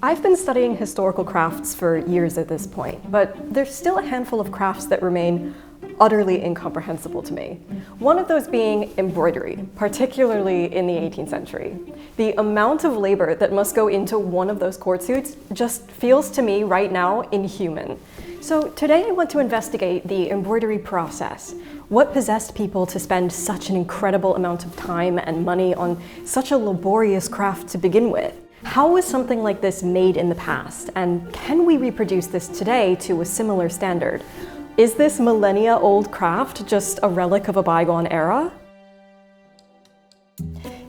I've been studying historical crafts for years at this point, but there's still a handful of crafts that remain utterly incomprehensible to me. One of those being embroidery, particularly in the 18th century. The amount of labor that must go into one of those court suits just feels to me right now inhuman. So today I want to investigate the embroidery process. What possessed people to spend such an incredible amount of time and money on such a laborious craft to begin with? How was something like this made in the past, and can we reproduce this today to a similar standard? Is this millennia-old craft just a relic of a bygone era?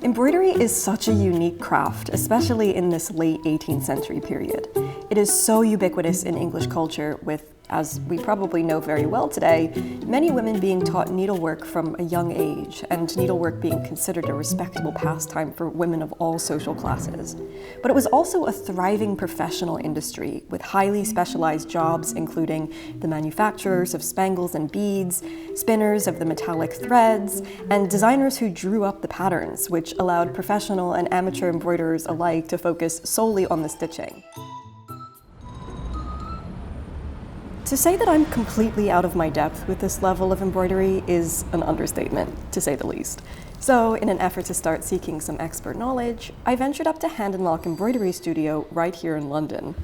Embroidery is such a unique craft, especially in this late 18th century period. It is so ubiquitous in English culture with, as we probably know very well today, many women being taught needlework from a young age, and needlework being considered a respectable pastime for women of all social classes. But it was also a thriving professional industry with highly specialized jobs, including the manufacturers of spangles and beads, spinners of the metallic threads, and designers who drew up the patterns, which allowed professional and amateur embroiderers alike to focus solely on the stitching. To say that I'm completely out of my depth with this level of embroidery is an understatement, to say the least. So, in an effort to start seeking some expert knowledge, I ventured up to Hand and Lock Embroidery Studio right here in London.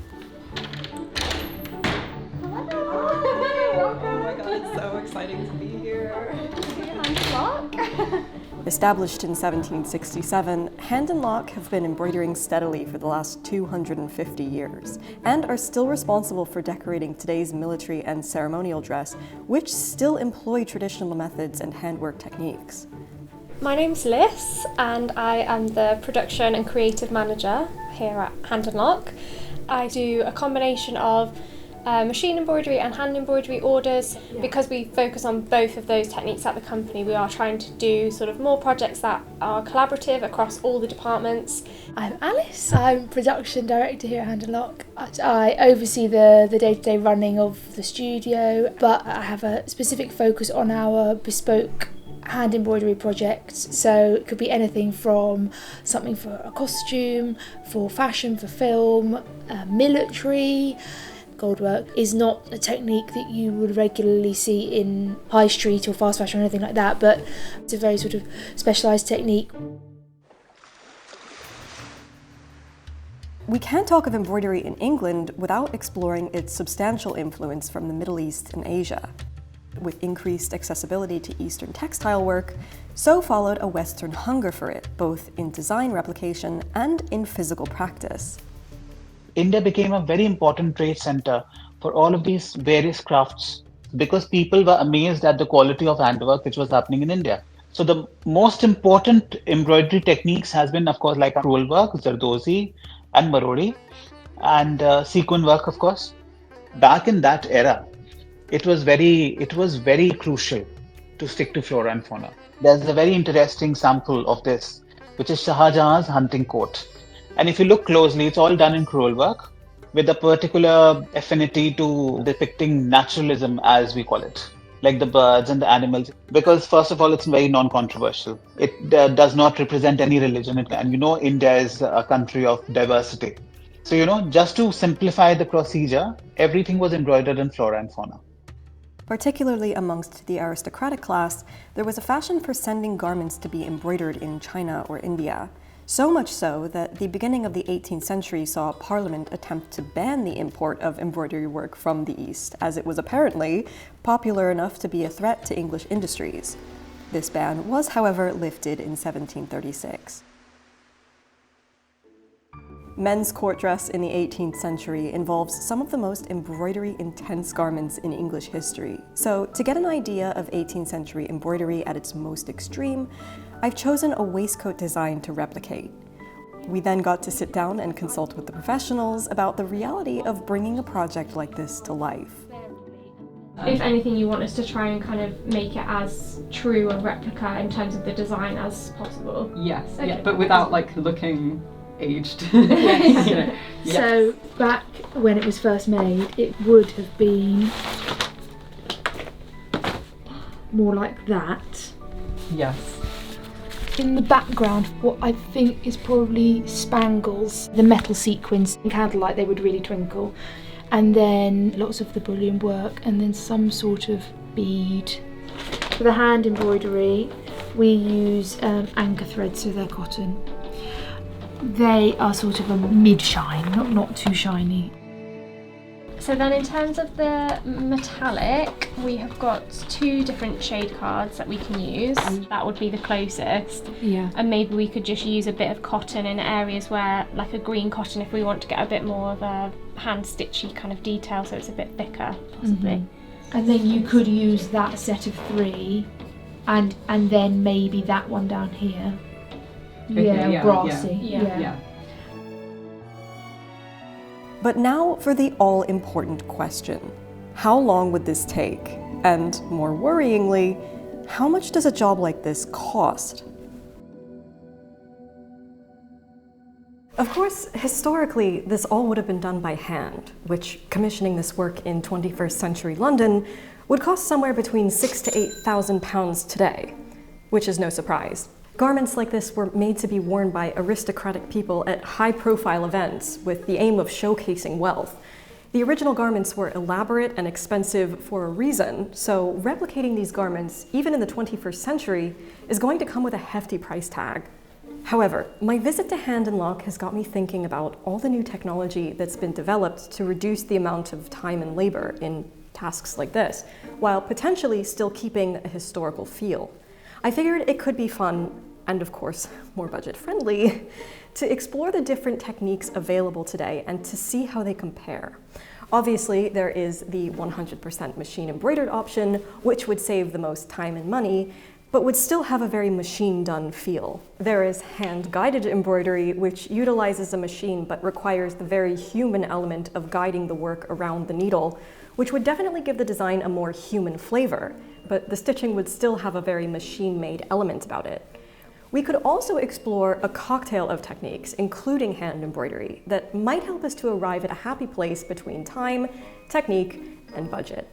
Hello! Oh my god, it's so exciting to be here. Hand and Lock. Established in 1767, Hand and Lock have been embroidering steadily for the last 250 years, and are still responsible for decorating today's military and ceremonial dress, which still employ traditional methods and handwork techniques. My name's Liz, and I am the production and creative manager here at Hand and Lock. I do a combination of machine embroidery and hand embroidery orders. Because we focus on both of those techniques at the company, we are trying to do sort of more projects that are collaborative across all the departments. I'm Alice. I'm production director here at Hand and Lock. I oversee the day-to-day running of the studio, but I have a specific focus on our bespoke hand embroidery projects. So it could be anything from something for a costume, for fashion, for film, military. Goldwork is not a technique that you would regularly see in high street or fast fashion or anything like that, but it's a very sort of specialised technique. We can't talk of embroidery in England without exploring its substantial influence from the Middle East and Asia. With increased accessibility to Eastern textile work, so followed a Western hunger for it, both in design replication and in physical practice. India became a very important trade center for all of these various crafts because people were amazed at the quality of handwork which was happening in India. So the most important embroidery techniques has been, of course, like crewel work, zardozi and marori, and sequin work, of course. Back in that era, it was very crucial to stick to flora and fauna. There's a very interesting sample of this, which is Shah Jahan's hunting coat. And if you look closely, it's all done in crewel work with a particular affinity to depicting naturalism, as we call it, like the birds and the animals. Because first of all, it's very non-controversial. It does not represent any religion. And India is a country of diversity. So, just to simplify the procedure, everything was embroidered in flora and fauna. Particularly amongst the aristocratic class, there was a fashion for sending garments to be embroidered in China or India. So much so that the beginning of the 18th century saw Parliament attempt to ban the import of embroidery work from the East, as it was apparently popular enough to be a threat to English industries. This ban was, however, lifted in 1736. Men's court dress in the 18th century involves some of the most embroidery-intense garments in English history. So, to get an idea of 18th century embroidery at its most extreme, I've chosen a waistcoat design to replicate. We then got to sit down and consult with the professionals about the reality of bringing a project like this to life. If anything, you want us to try and kind of make it as true a replica in terms of the design as possible? Yes, okay. Yeah, but without looking aged. Yeah. So back when it was first made, it would have been more like that. Yes. In the background, what I think is probably spangles, the metal sequins. In candlelight they would really twinkle. And then lots of the bullion work, and then some sort of bead. For the hand embroidery, we use anchor threads, so they're cotton. They are sort of a mid-shine, not too shiny. So then in terms of the metallic, we have got 2 different shade cards that we can use. That would be the closest. Yeah. And maybe we could just use a bit of cotton in areas where, like a green cotton, if we want to get a bit more of a hand stitchy kind of detail, so it's a bit thicker, possibly. And then you could use that set of 3 and then maybe that one down here. Yeah, brassy. Yeah. But now for the all-important question. How long would this take? And more worryingly, how much does a job like this cost? Of course, historically, this all would have been done by hand, which commissioning this work in 21st century London would cost somewhere between £6,000 to £8,000 today, which is no surprise. Garments like this were made to be worn by aristocratic people at high-profile events with the aim of showcasing wealth. The original garments were elaborate and expensive for a reason, so replicating these garments, even in the 21st century, is going to come with a hefty price tag. However, my visit to Hand & Lock has got me thinking about all the new technology that's been developed to reduce the amount of time and labor in tasks like this, while potentially still keeping a historical feel. I figured it could be fun, and of course, more budget-friendly, to explore the different techniques available today and to see how they compare. Obviously, there is the 100% machine-embroidered option, which would save the most time and money, but would still have a very machine-done feel. There is hand-guided embroidery, which utilizes a machine but requires the very human element of guiding the work around the needle, which would definitely give the design a more human flavor, but the stitching would still have a very machine-made element about it. We could also explore a cocktail of techniques, including hand embroidery, that might help us to arrive at a happy place between time, technique, and budget.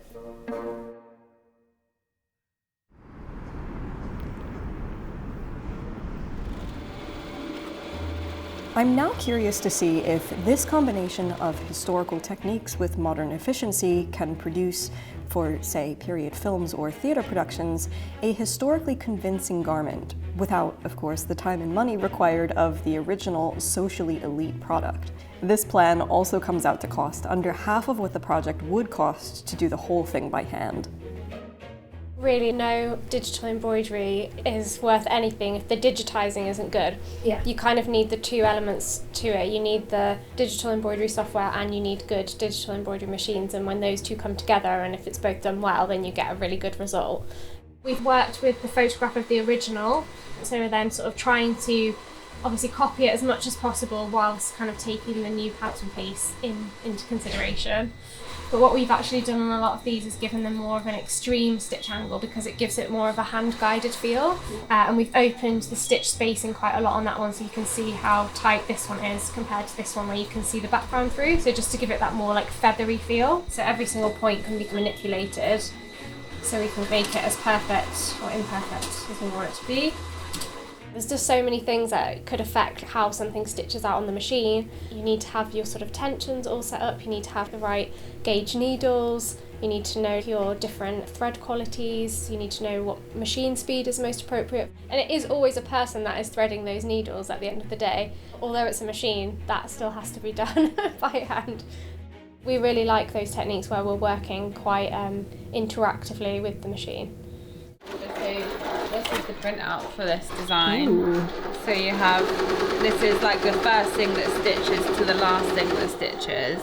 I'm now curious to see if this combination of historical techniques with modern efficiency can produce, for, say, period films or theater productions, a historically convincing garment, without, of course, the time and money required of the original socially elite product. This plan also comes out to cost under half of what the project would cost to do the whole thing by hand. Really, no digital embroidery is worth anything if the digitizing isn't good. Yeah. You kind of need the 2 elements to it. You need the digital embroidery software and you need good digital embroidery machines, and when those 2 come together, and if it's both done well, then you get a really good result. We've worked with the photograph of the original, so we're then sort of trying to obviously copy it as much as possible whilst kind of taking the new pattern piece into consideration. But what we've actually done on a lot of these is given them more of an extreme stitch angle because it gives it more of a hand-guided feel. And we've opened the stitch spacing quite a lot on that one, so you can see how tight this one is compared to this one where you can see the background through. So just to give it that more like feathery feel. So every single point can be manipulated so we can make it as perfect or imperfect as we want it to be. There's just so many things that could affect how something stitches out on the machine. You need to have your sort of tensions all set up, you need to have the right gauge needles, you need to know your different thread qualities, you need to know what machine speed is most appropriate. And it is always a person that is threading those needles at the end of the day. Although it's a machine, that still has to be done by hand. We really like those techniques where we're working quite interactively with the machine. So this is the printout for this design. Ooh. So you have, this is like the first thing that stitches to the last thing that stitches.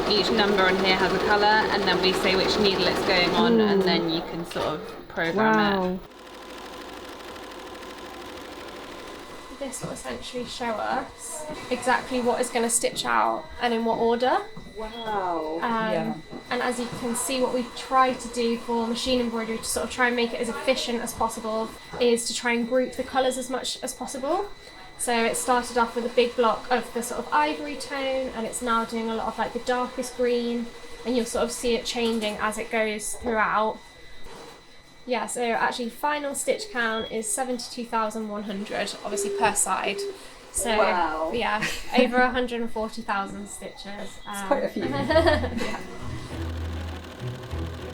Each number on here has a colour, and then we say which needle it's going on. Ooh. And then you can sort of program it. This will essentially show us exactly what is going to stitch out and in what order. Wow. And as you can see, what we've tried to do for machine embroidery to sort of try and make it as efficient as possible is to try and group the colours as much as possible. So it started off with a big block of the sort of ivory tone, and it's now doing a lot of like the darkest green, and you'll sort of see it changing as it goes throughout. Yeah, so actually final stitch count is 72,100, obviously per side. So Wow. yeah, over 140,000 stitches. It's quite a few. Yeah.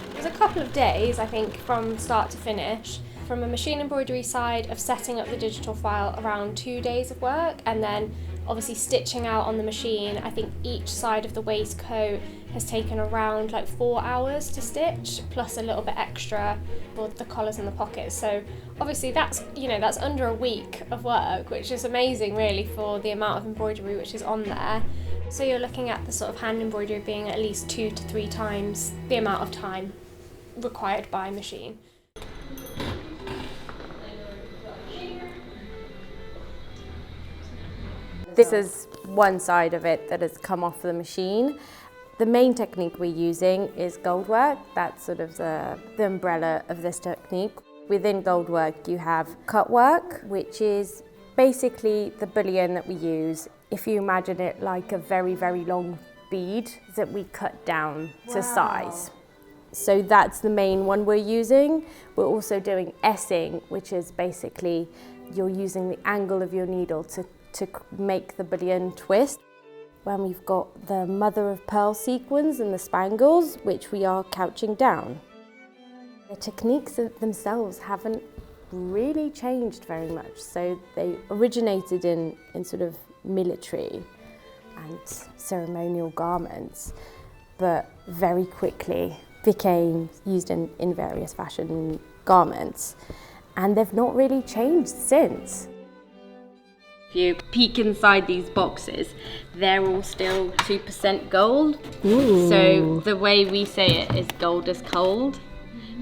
It was a couple of days, I think, from start to finish. From a machine embroidery side of setting up the digital file, around 2 days of work, and then obviously stitching out on the machine. I think each side of the waistcoat has taken around like 4 hours to stitch, plus a little bit extra for the collars and the pockets. So obviously that's under a week of work, which is amazing really for the amount of embroidery which is on there. So you're looking at the sort of hand embroidery being at least 2 to 3 times the amount of time required by machine. This is one side of it that has come off the machine. The main technique we're using is gold work. That's sort of the umbrella of this technique. Within gold work you have cut work, which is basically the bullion that we use. If you imagine it like a very, very long bead that we cut down to size. So that's the main one we're using. We're also doing essing, which is basically you're using the angle of your needle to make the bullion twist. When we've got the mother of pearl sequins and the spangles, which we are couching down. The techniques themselves haven't really changed very much. So they originated in sort of military and ceremonial garments, but very quickly became used in various fashion garments. And they've not really changed since. If you peek inside these boxes, they're all still 2% gold. Ooh. So the way we say it is gold is cold,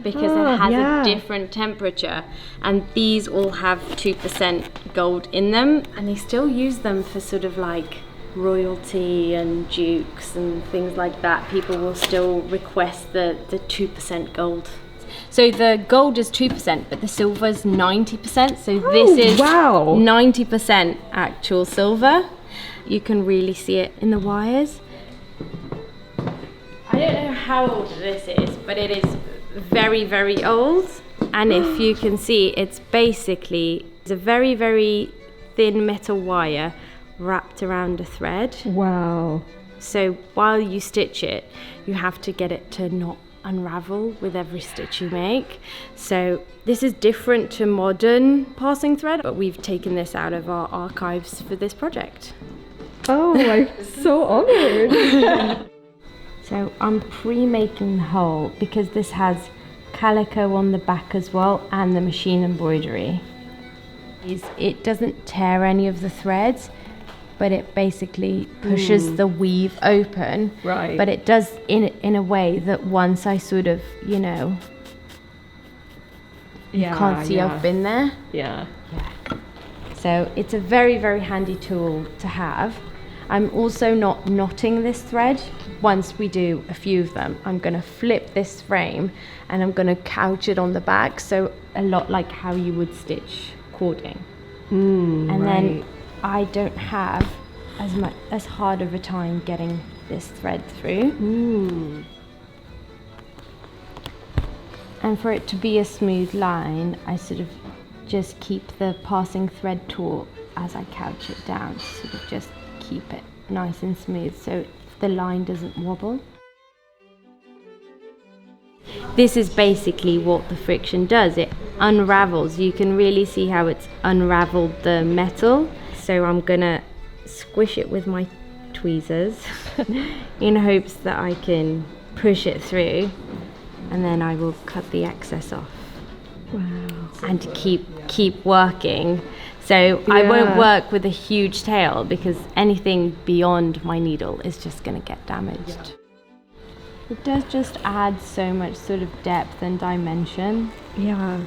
because it has a different temperature, and these all have 2% gold in them, and they still use them for sort of like royalty and dukes and things like that. People will still request the 2% gold. So the gold is 2%, but the silver is 90%. So this is 90% actual silver. You can really see it in the wires. I don't know how old this is, but it is very, very old. And if you can see, it's basically a very, very thin metal wire wrapped around a thread. Wow. So while you stitch it, you have to get it to not unravel with every stitch you make. So this is different to modern passing thread, but we've taken this out of our archives for this project. Oh, I'm so honored. So I'm pre-making the whole because this has calico on the back as well and the machine embroidery. It doesn't tear any of the threads, but it basically pushes the weave open. Right. But it does in a way that once I sort of, you can't see I've been there. Yeah. So it's a very, very handy tool to have. I'm also not knotting this thread. Once we do a few of them, I'm going to flip this frame and I'm going to couch it on the back, so a lot like how you would stitch cording. And then I don't have as hard of a time getting this thread through. And for it to be a smooth line, I sort of just keep the passing thread taut as I couch it down to sort of just keep it nice and smooth so the line doesn't wobble. This is basically what the friction does. It unravels. You can really see how it's unraveled the metal. So I'm gonna squish it with my tweezers in hopes that I can push it through, and then I will cut the excess off. Wow. And keep working. So I won't work with a huge tail because anything beyond my needle is just going to get damaged. It does just add so much sort of depth and dimension. Yeah.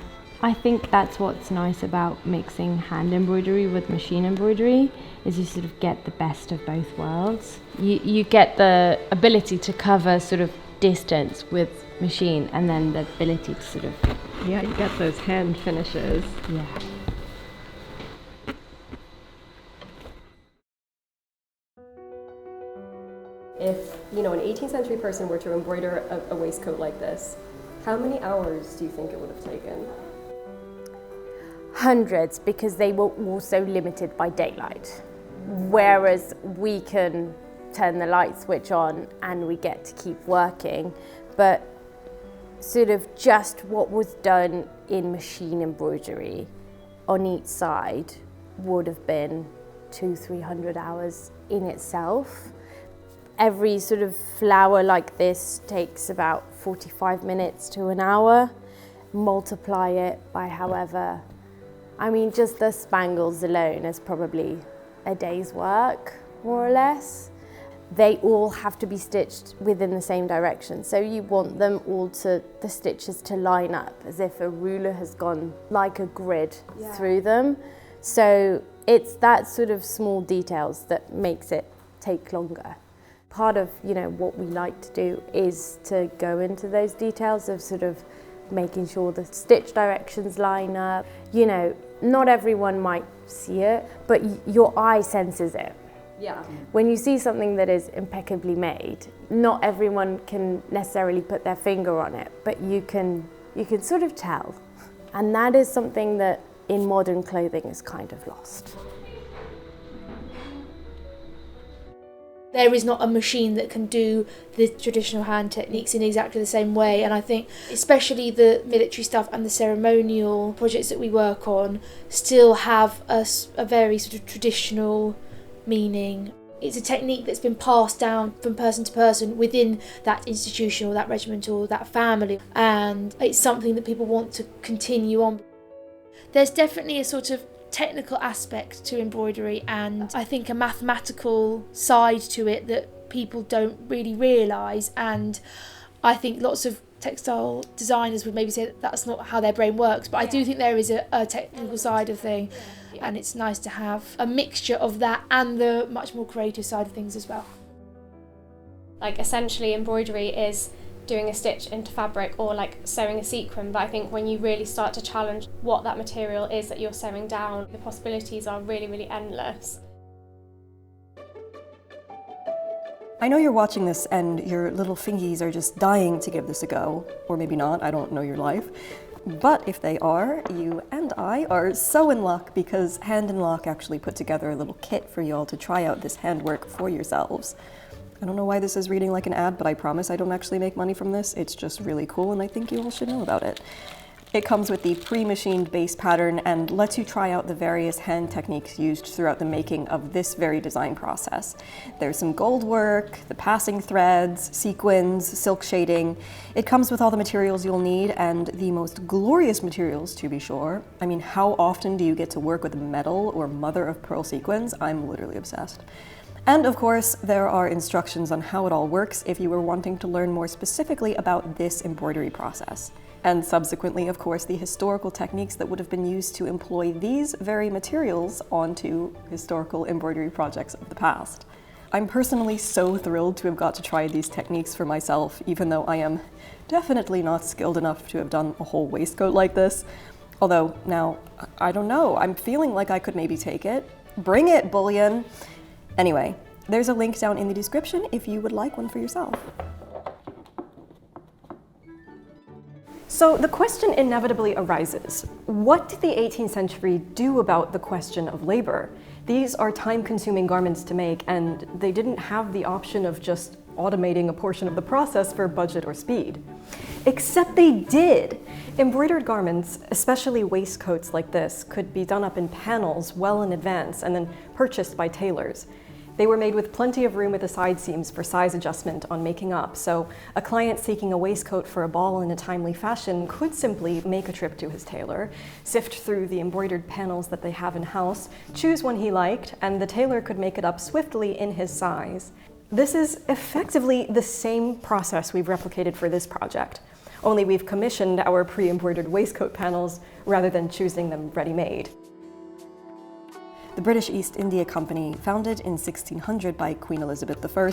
I think that's what's nice about mixing hand embroidery with machine embroidery, is you sort of get the best of both worlds. You get the ability to cover sort of distance with machine, and then the ability to sort of... Yeah, you get those hand finishes. Yeah. If, an 18th century person were to embroider a waistcoat like this, How many hours do you think it would have taken? Hundreds, because they were also limited by daylight. Whereas we can turn the light switch on and we get to keep working. But sort of just what was done in machine embroidery on each side would have been 200-300 hours in itself. Every sort of flower like this takes about 45 minutes to an hour. Multiply it by however, I mean, just the spangles alone is probably a day's work, more or less. They all have to be stitched within the same direction. So you want them all the stitches to line up as if a ruler has gone like a grid through them. So it's that sort of small details that makes it take longer. Part of, what we like to do is to go into those details of sort of making sure the stitch directions line up. Not everyone might see it, but your eye senses it. Yeah. When you see something that is impeccably made, not everyone can necessarily put their finger on it, but you can sort of tell. And that is something that in modern clothing is kind of lost. There is not a machine that can do the traditional hand techniques in exactly the same way, and I think especially the military stuff and the ceremonial projects that we work on still have a very sort of traditional meaning. It's a technique that's been passed down from person to person within that institution or that regiment or that family, and it's something that people want to continue on. There's definitely a sort of technical aspect to embroidery, and I think a mathematical side to it that people don't really realise, and I think lots of textile designers would maybe say that that's not how their brain works, but I do think there is a technical side of thing, and it's nice to have a mixture of that and the much more creative side of things as well. Like essentially embroidery is doing a stitch into fabric or like sewing a sequin, but I think when you really start to challenge what that material is that you're sewing down, the possibilities are really, really endless. I know you're watching this and your little fingies are just dying to give this a go, or maybe not, I don't know your life. But if they are, you and I are so in luck because Hand and Lock actually put together a little kit for y'all to try out this handwork for yourselves. I don't know why this is reading like an ad, but I promise I don't actually make money from this. It's just really cool and I think you all should know about it. It comes with the pre-machined base pattern and lets you try out the various hand techniques used throughout the making of this very design process. There's some gold work, the passing threads, sequins, silk shading. It comes with all the materials you'll need and the most glorious materials, to be sure. I mean, how often do you get to work with metal or mother of pearl sequins? I'm literally obsessed. And of course, there are instructions on how it all works if you were wanting to learn more specifically about this embroidery process. And subsequently, of course, the historical techniques that would have been used to employ these very materials onto historical embroidery projects of the past. I'm personally so thrilled to have got to try these techniques for myself, even though I am definitely not skilled enough to have done a whole waistcoat like this. Although now, I don't know, I'm feeling like I could maybe take it. Bring it, bullion! Anyway, there's a link down in the description if you would like one for yourself. So the question inevitably arises, what did the 18th century do about the question of labor? These are time-consuming garments to make, and they didn't have the option of just automating a portion of the process for budget or speed. Except they did! Embroidered garments, especially waistcoats like this, could be done up in panels well in advance and then purchased by tailors. They were made with plenty of room at the side seams for size adjustment on making up, so a client seeking a waistcoat for a ball in a timely fashion could simply make a trip to his tailor, sift through the embroidered panels that they have in-house, choose one he liked, and the tailor could make it up swiftly in his size. This is effectively the same process we've replicated for this project, only we've commissioned our pre-embroidered waistcoat panels rather than choosing them ready-made. The British East India Company, founded in 1600 by Queen Elizabeth I,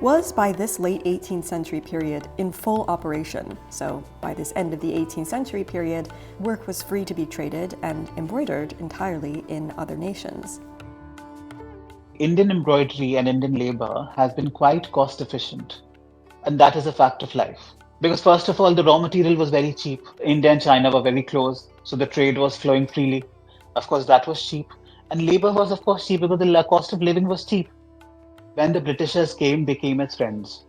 was by this late 18th century period in full operation. So by this end of the 18th century period, work was free to be traded and embroidered entirely in other nations. Indian embroidery and Indian labor has been quite cost efficient, and that is a fact of life. Because first of all, the raw material was very cheap. India and China were very close, so the trade was flowing freely. Of course, that was cheap. And labor was, of course, cheap because the cost of living was cheap. When the Britishers came, they came as friends.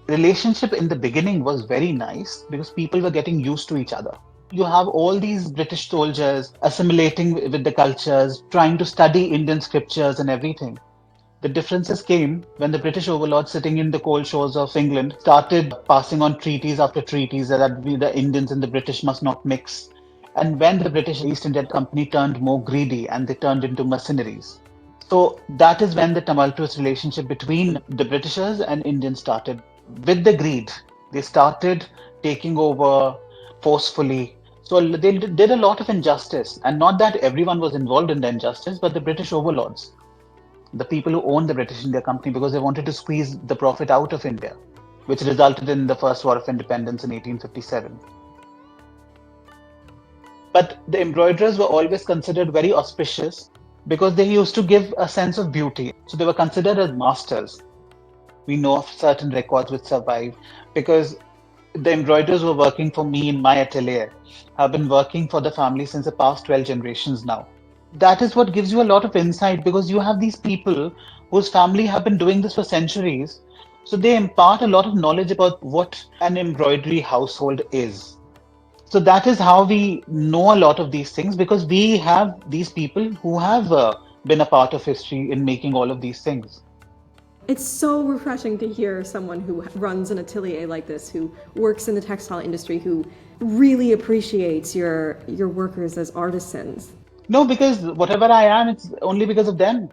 The relationship in the beginning was very nice because people were getting used to each other. You have all these British soldiers assimilating with the cultures, trying to study Indian scriptures and everything. The differences came when the British overlords sitting in the cold shores of England started passing on treaties after treaties that we, the Indians and the British must not mix. And when the British East India Company turned more greedy and they turned into mercenaries. So that is when the tumultuous relationship between the Britishers and Indians started. With the greed, they started taking over forcefully. So they did a lot of injustice. And not that everyone was involved in the injustice, but the British overlords, the people who owned the British India Company, because they wanted to squeeze the profit out of India, which resulted in the First War of Independence in 1857. But the embroiderers were always considered very auspicious because they used to give a sense of beauty. So they were considered as masters. We know of certain records which survive because the embroiderers who were working for me in my atelier have been working for the family since the past 12 generations now. That is what gives you a lot of insight because you have these people whose family have been doing this for centuries. So they impart a lot of knowledge about what an embroidery household is. So that is how we know a lot of these things because we have these people who have been a part of history in making all of these things. It's so refreshing to hear someone who runs an atelier like this, who works in the textile industry, who really appreciates your workers as artisans. No, because whatever I am, it's only because of them.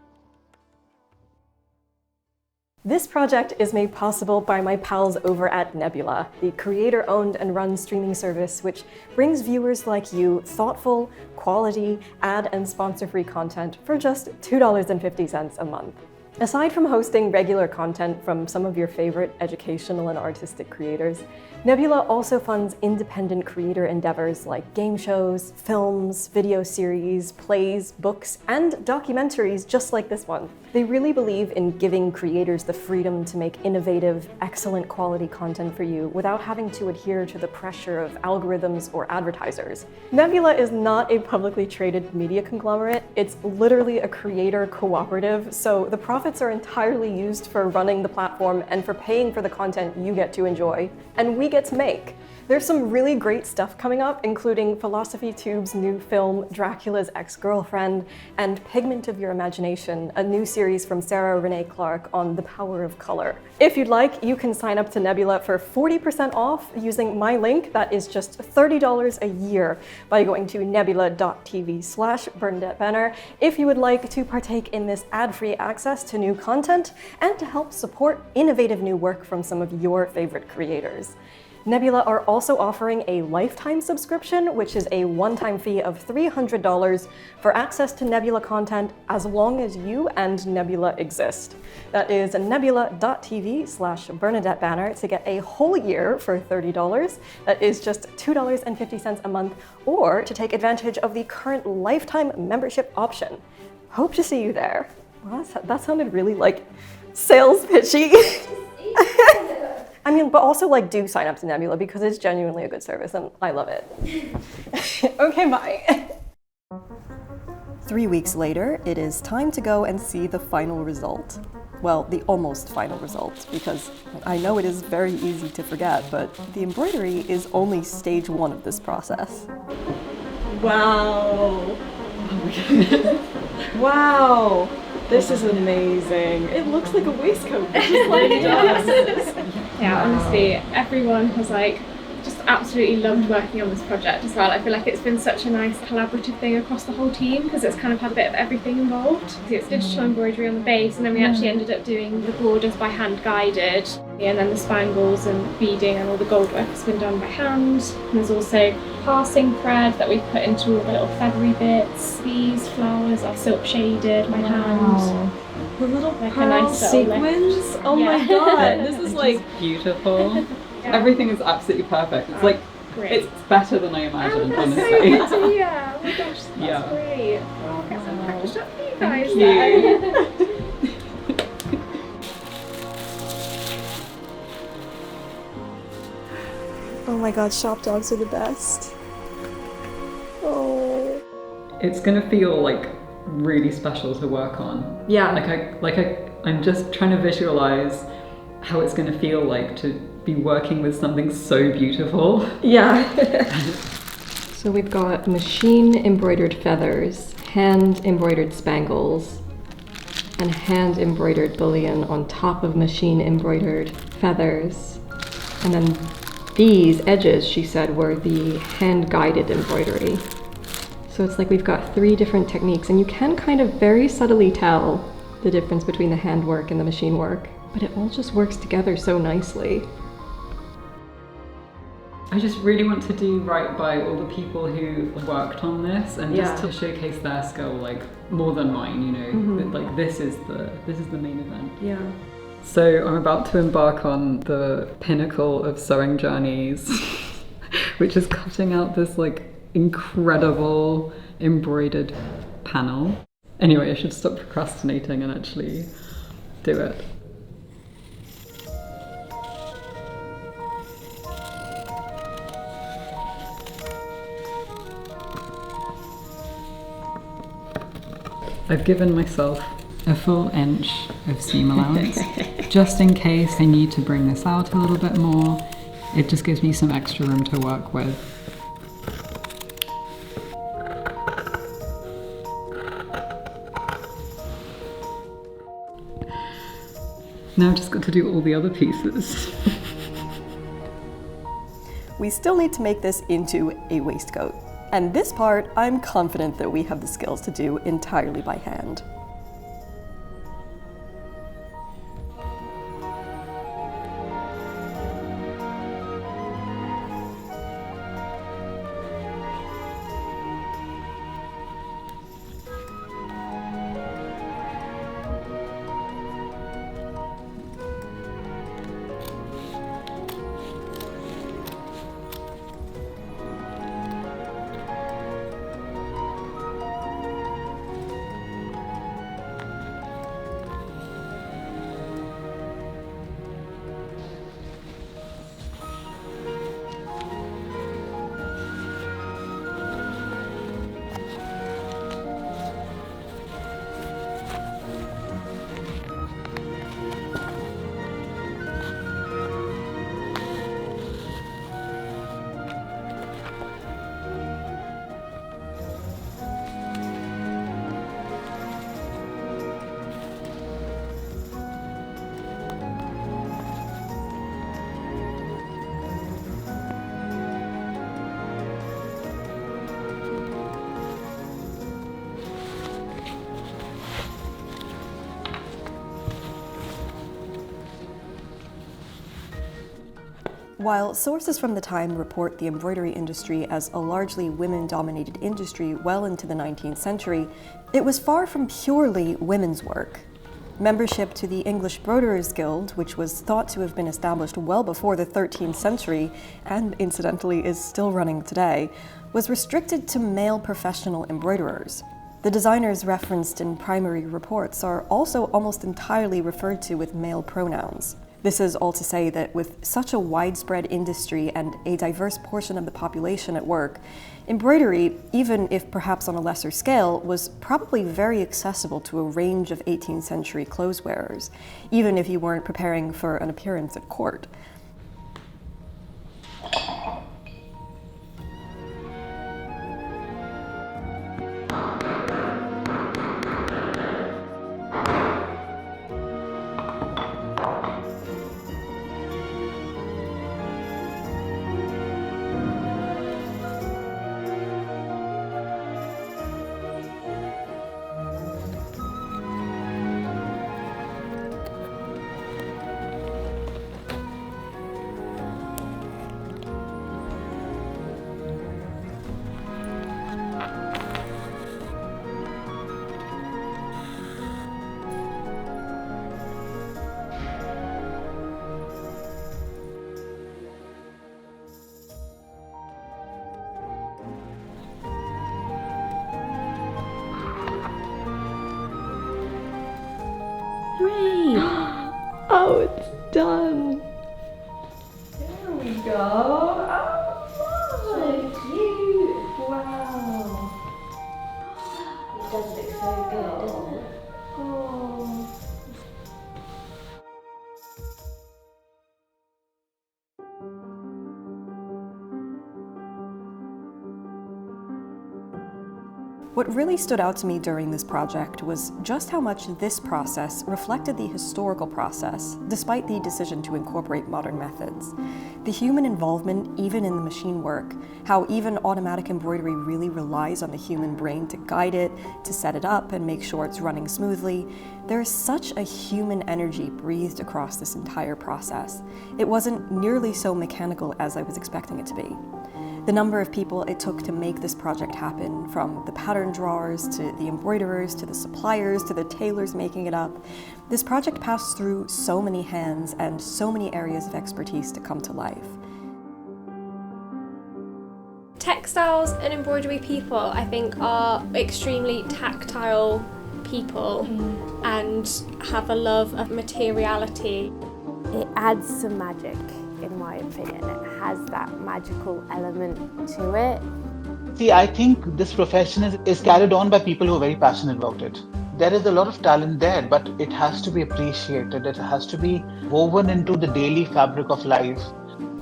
This project is made possible by my pals over at Nebula, the creator-owned and run streaming service which brings viewers like you thoughtful, quality, ad and sponsor-free content for just $2.50 a month. Aside from hosting regular content from some of your favorite educational and artistic creators, Nebula also funds independent creator endeavors like game shows, films, video series, plays, books, and documentaries just like this one. They really believe in giving creators the freedom to make innovative, excellent quality content for you without having to adhere to the pressure of algorithms or advertisers. Nebula is not a publicly traded media conglomerate. It's literally a creator cooperative, so the profits are entirely used for running the platform and for paying for the content you get to enjoy, and we get to make. There's some really great stuff coming up, including Philosophy Tube's new film, Dracula's Ex-Girlfriend, and Pigment of Your Imagination, a new series from Sarah Renee Clark on the power of color. If you'd like, you can sign up to Nebula for 40% off using my link. That is just $30 a year by going to nebula.tv/BernadetteBanner if you would like to partake in this ad-free access to new content and to help support innovative new work from some of your favorite creators. Nebula are also offering a lifetime subscription, which is a one-time fee of $300 for access to Nebula content as long as you and Nebula exist. That is nebula.tv/BernadetteBanner to get a whole year for $30. That is just $2.50 a month, or to take advantage of the current lifetime membership option. Hope to see you there. Well, that sounded really like sales pitchy. I mean, but also like do sign up to Nebula because it's genuinely a good service and I love it. Okay, bye. 3 weeks later, it is time to go and see the final result. Well, the almost final result, because I know it is very easy to forget, but the embroidery is only stage 1 of this process. Wow. Oh my goodness. Wow. This is amazing. It looks like a waistcoat, just like it does. Yeah, honestly, everyone has just absolutely loved working on this project as well. I feel like it's been such a nice collaborative thing across the whole team because it's kind of had a bit of everything involved. So it's digital embroidery on the base, and then we actually ended up doing the borders by hand guided, and then the spangles and beading and all the gold work has been done by hand. And there's also passing thread that we've put into all the little feathery bits. These flowers are silk shaded by hand. The little like pearl a nice sequins. Oh my god, this is like beautiful. Yeah. Everything is absolutely perfect. It's like great. It's better than I imagined, That's so honestly. good to hear. Oh my gosh, that's Yeah. great. I'll get some packaged up for you guys. Thank you. then. Oh my god, shop dogs are the best. Oh. It's gonna feel like really special to work on. Yeah. I'm just trying to visualize how it's gonna feel like to be working with something so beautiful. Yeah. So we've got machine embroidered feathers, hand embroidered spangles, and hand embroidered bullion on top of machine embroidered feathers. And then these edges, she said, were the hand guided embroidery. So it's like we've got 3 different techniques, and you can kind of very subtly tell the difference between the handwork and the machine work, but it all just works together so nicely. I just really want to do right by all the people who worked on this, and just to showcase their skill, like more than mine, you know. That, like this is the main event. Yeah. So I'm about to embark on the pinnacle of sewing journeys, which is cutting out this like incredible embroidered panel. Anyway, I should stop procrastinating and actually do it. I've given myself a full inch of seam allowance, just in case I need to bring this out a little bit more. It just gives me some extra room to work with. Now I've just got to do all the other pieces. We still need to make this into a waistcoat. And this part, I'm confident that we have the skills to do entirely by hand. While sources from the time report the embroidery industry as a largely women-dominated industry well into the 19th century, it was far from purely women's work. Membership to the English Broiderers Guild, which was thought to have been established well before the 13th century, and incidentally is still running today, was restricted to male professional embroiderers. The designers referenced in primary reports are also almost entirely referred to with male pronouns. This is all to say that with such a widespread industry and a diverse portion of the population at work, embroidery, even if perhaps on a lesser scale, was probably very accessible to a range of 18th century clothes wearers, even if you weren't preparing for an appearance at court. Oh, it's done. There we go. What really stood out to me during this project was just how much this process reflected the historical process, despite the decision to incorporate modern methods. The human involvement, even in the machine work, how even automatic embroidery really relies on the human brain to guide it, to set it up and make sure it's running smoothly. There is such a human energy breathed across this entire process. It wasn't nearly so mechanical as I was expecting it to be. The number of people it took to make this project happen, from the pattern drawers to the embroiderers to the suppliers to the tailors making it up, this project passed through so many hands and so many areas of expertise to come to life. Textiles and embroidery people, I think, are extremely tactile people and have a love of materiality. It adds some magic, in my opinion. It has that magical element to it. See, I think this profession is carried on by people who are very passionate about it. There is a lot of talent there, but it has to be appreciated. It has to be woven into the daily fabric of life.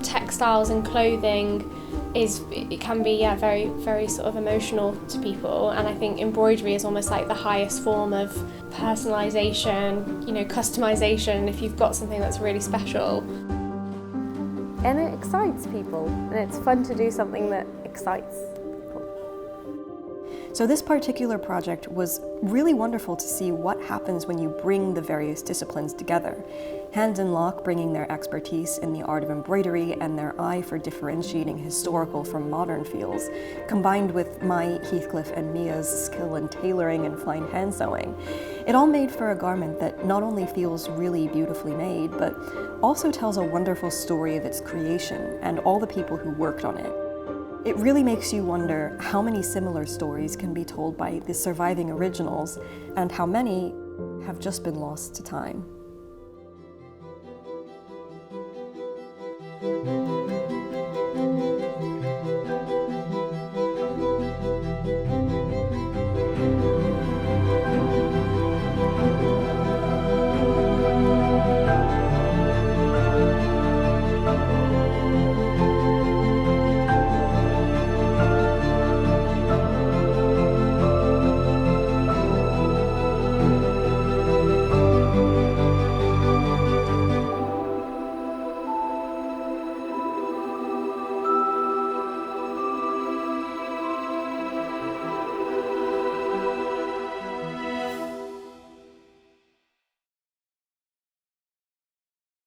Textiles and clothing it can be very, very sort of emotional to people, and I think embroidery is almost like the highest form of personalisation, customization if you've got something that's really special. And it excites people, and it's fun to do something that excites people. So this particular project was really wonderful to see what happens when you bring the various disciplines together. Hand and Lock bringing their expertise in the art of embroidery and their eye for differentiating historical from modern feels, combined with my, Heathcliff, and Mia's skill in tailoring and fine hand sewing. It all made for a garment that not only feels really beautifully made, but also tells a wonderful story of its creation and all the people who worked on it. It really makes you wonder how many similar stories can be told by the surviving originals and how many have just been lost to time.